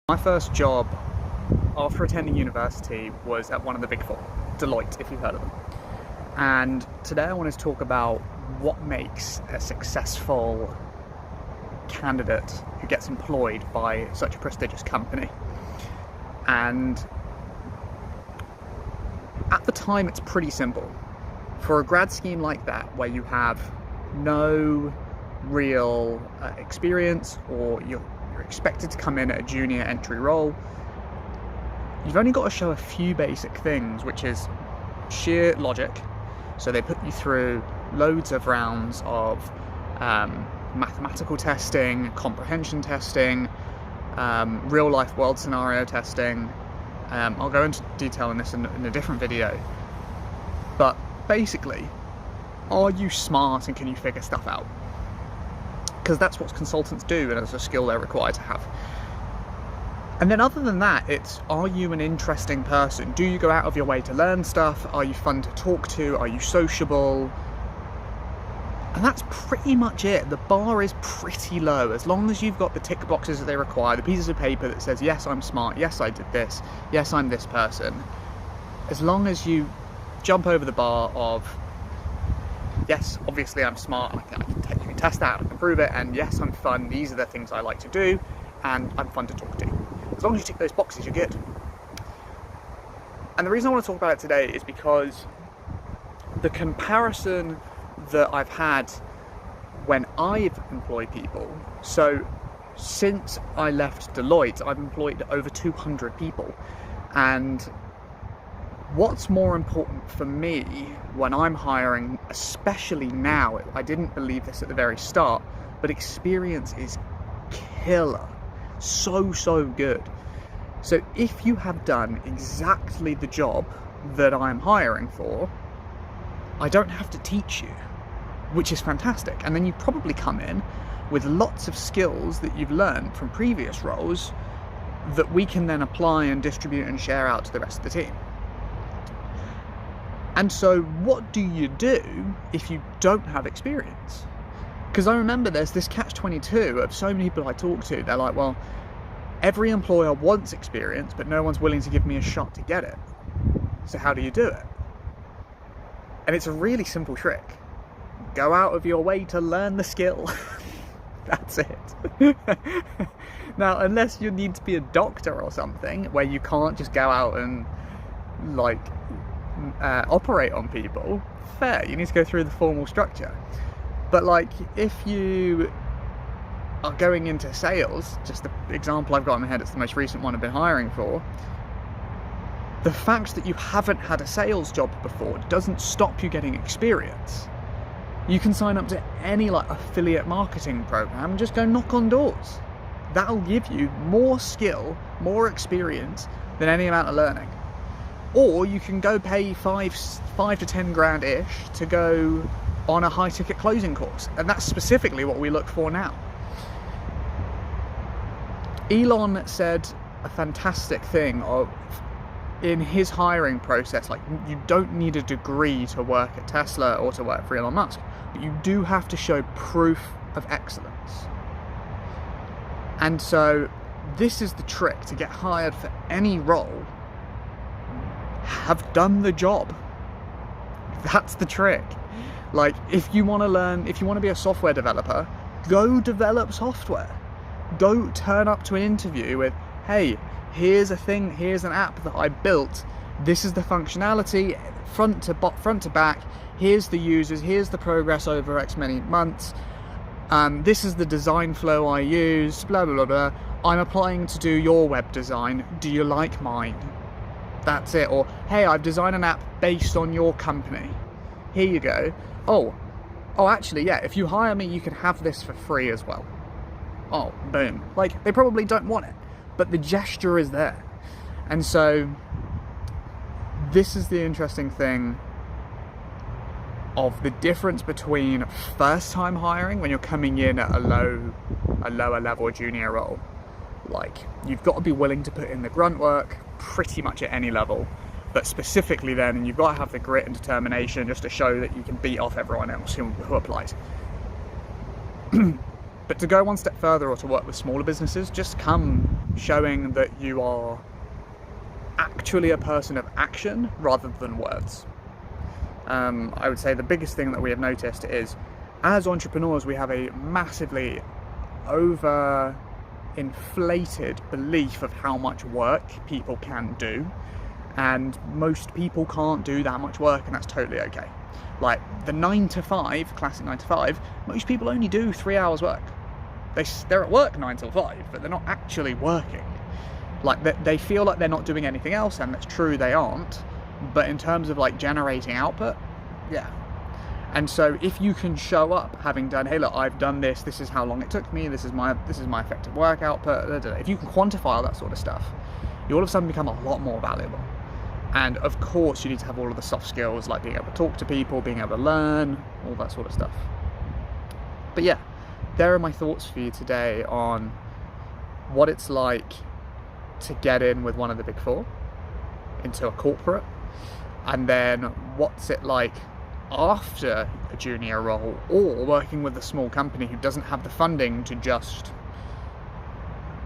My first job after attending university was at one of the big four, Deloitte, if you've heard of them. And today I want to talk about what makes a successful candidate who gets employed by such a prestigious company. And at the time, it's pretty simple. For a grad scheme like that, where you have no real experience, or you're expected to come in at a junior entry role, you've only got to show a few basic things, which is sheer logic. So they put you through loads of rounds of mathematical testing, comprehension testing, real life world scenario testing. I'll go into detail on this in a different video. But basically, are you smart and can you figure stuff out? Because that's what consultants do, and it's a skill they're required to have. And then other than that, it's, are you an interesting person? Do you go out of your way to learn stuff? Are you fun to talk to? Are you sociable? And that's pretty much it. The bar is pretty low. As long as you've got the tick boxes that they require, the pieces of paper that says, yes, I'm smart, yes, I did this, yes, I'm this person. As long as you jump over the bar of, yes, obviously I'm smart, you can test that, I can prove it, and yes, I'm fun, these are the things I like to do, and I'm fun to talk to. As long as you tick those boxes, you're good. And the reason I want to talk about it today is because the comparison that I've had when I've employed people, so since I left Deloitte, I've employed over 200 people, and what's more important for me when I'm hiring, especially now, I didn't believe this at the very start, but experience is killer. So good. So if you have done exactly the job that I'm hiring for, I don't have to teach you, which is fantastic. And then you probably come in with lots of skills that you've learned from previous roles that we can then apply and distribute and share out to the rest of the team. And so what do you do if you don't have experience? Because I remember there's this catch-22 of so many people I talk to. They're like, well, every employer wants experience, but no one's willing to give me a shot to get it. So how do you do it? And it's a really simple trick. Go out of your way to learn the skill. That's it. Now, unless you need to be a doctor or something, where you can't just go out and operate on people, fair, you need to go through the formal structure. But if you are going into sales, just the example I've got in my head, it's the most recent one I've been hiring for, the fact that you haven't had a sales job before doesn't stop you getting experience. You can sign up to any affiliate marketing program and just go knock on doors. That'll give you more skill, more experience than any amount of learning. Or you can go pay five to 10 grand-ish to go on a high-ticket closing course. And that's specifically what we look for now. Elon said a fantastic thing in his hiring process, you don't need a degree to work at Tesla or to work for Elon Musk, but you do have to show proof of excellence. And so this is the trick to get hired for any role. Have done the job. That's the trick. If you want to be a software developer, go develop software. Don't turn up to an interview with, hey, here's an app that I built. This is the functionality, front to back. Here's the users. Here's the progress over X many months. This is the design flow I use. Blah blah blah. I'm applying to do your web design. Do you like mine? That's it. Or, hey, I've designed an app based on your company. Here you go. Oh, actually, yeah, if you hire me, you can have this for free as well. Oh, boom. They probably don't want it, but the gesture is there. And so this is the interesting thing of the difference between first-time hiring, when you're coming in at a lower level junior role. You've got to be willing to put in the grunt work pretty much at any level, but specifically then, and you've got to have the grit and determination just to show that you can beat off everyone else who applies. But to go one step further, or to work with smaller businesses, just come showing that you are actually a person of action rather than words. I would say the biggest thing that we have noticed is, as entrepreneurs, we have a massively over-inflated belief of how much work people can do, and most people can't do that much work, and that's totally okay. Like the 9 to 5, classic 9 to 5, most people only do 3 hours work. They're at work 9 till 5, but they're not actually working. Like they feel like they're not doing anything else, and that's true, they aren't. But in terms of like generating output, yeah. And so if you can show up having done, hey look, I've done this, this is how long it took me, this is my effective work output, if you can quantify all that sort of stuff, you all of a sudden become a lot more valuable. And of course you need to have all of the soft skills, like being able to talk to people, being able to learn, all that sort of stuff. But yeah, there are my thoughts for you today on what it's like to get in with one of the big four into a corporate, and then what's it like after a junior role, or working with a small company who doesn't have the funding to just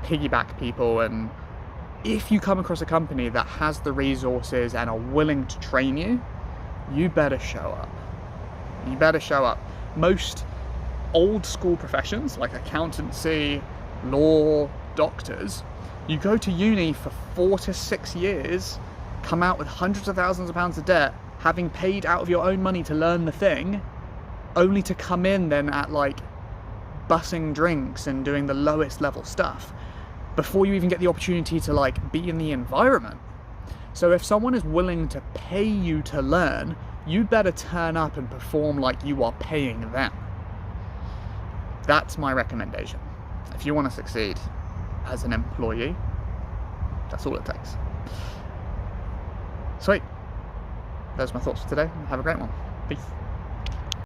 piggyback people. And if you come across a company that has the resources and are willing to train you, you better show up. You better show up. Most old school professions like accountancy, law, doctors, you go to uni for 4 to 6 years, come out with hundreds of thousands of pounds of debt, having paid out of your own money to learn the thing, only to come in then at like bussing drinks and doing the lowest level stuff before you even get the opportunity to like be in the environment. So if someone is willing to pay you to learn, you better turn up and perform like you are paying them. That's my recommendation. If you want to succeed as an employee, that's all it takes. Sweet. Those are my thoughts for today. Have a great one. Peace.